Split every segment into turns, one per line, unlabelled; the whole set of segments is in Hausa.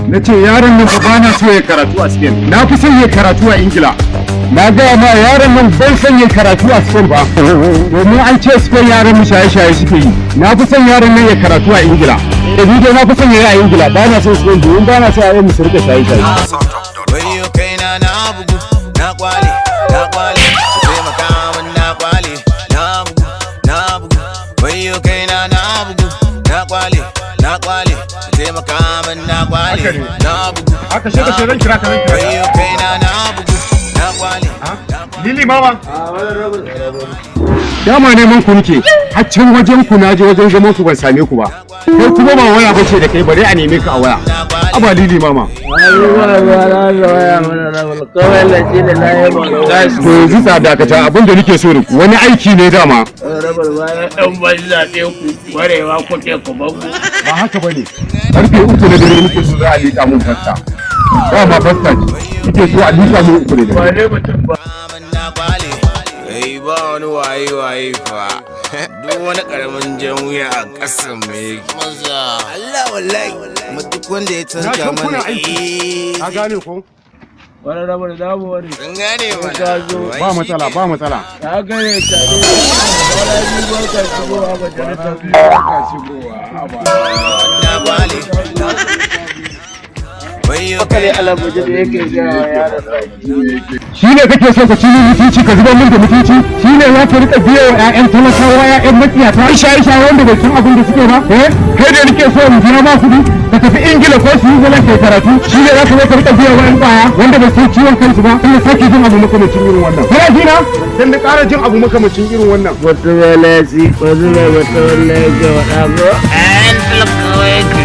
na ce yaron nan ba na so ya karatu a Spain, na fi son ya karatu a Ingila. Na gaya ma yaron nan ban son ya karatu a Spain ba, domin an ce Spain yaran mu shaye-shaye suke yi. Na fi son yaron nan ya karatu a Ingila. Da ni dai na fi son ya yi a Ingila, ba na son Spain domin ba na so yaran mu su rika shaye-shaye.
Wayo kaina na bugu, na kwale, taimaka min na kwale, na bugu, wayo kaina na bugu, na kwale, taimaka min na kwale, na bugu.
Haka shi ka ce zan kira ka zan kira.
Wayo kaina na bugu, na kwale.
Lili mama. Dama neman ku nake, har can wajen ku na je wajen zaman ku ban same ku ba. Kai kuma ba waya bace da kai bare a neme ka a waya. Aba Lili mama. To yanzu tsada ka ta abin da nake so da ku wani aiki ne dama. Ba haka bane. Karfe 3 na dare nake so za a liƙa mun fasta. Dama fasta nake so a liƙa mun 3 da dare.
Ba wani waye fa duk wani karamin jan wuya a ƙasan mai maza Allah wallahi duk wanda ya tanka mana
a gane ko
wani rabar damu wani
sun gane mana
ba matsala
ta gane ta ne wala yi barka shigowa ba da ta
barka shigowa
na kwale wayo
kale alabuji da yake jawa yaran
shi ne kake so ka ci mutunci ka zuba min da mutunci shi ne za ka rika biya wa ƴaƴan talakawa ƴaƴan matsiyata shaye-shaye wanda bai san abin da suke ba kai da nake so in biya ma kuɗi ka tafi Ingila ko Switzerland kai karatu shi ne za ka zo ka rika biya wa ƴan ƙwaya wanda bai san ciwon kansu ba kuma sake jin abu makamacin irin wannan kana ji na dan da ƙara jin abu makamacin irin wannan
wata walasi wata wallahi ga wada go an talakawa yake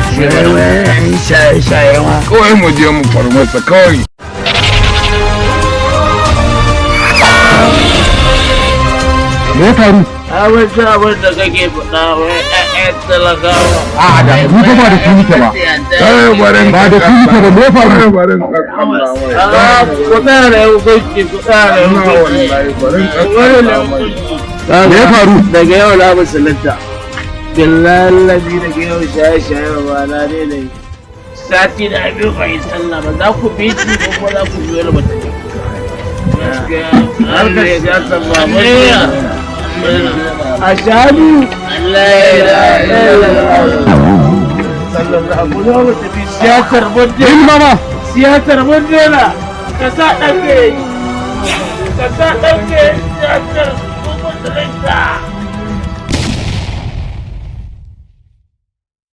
shaye-shaye ma
kawai mu je mu farmasa kawai.
Me ya faru?
A wasu abin da kake faɗa wai ƴaƴan talakawa.
A da ni ba da su nike ba. Ba da su nike ba me ya faru?
Ku tsaya da hukunci ku tsaya da hukunci.
Me ya faru?
Daga yau na musulunta. Billahi daga yau shaye-shaye ba na daidai. Sati da abin bai sallah ba za ku bi ci ko za ku biyo da mutum. Har da ya gasa ba mai ashhadu an la ilaha illallah sallallahu alaihi wa sallam siyasar mudde siyasar mudde na ka sa danke siyasar mudde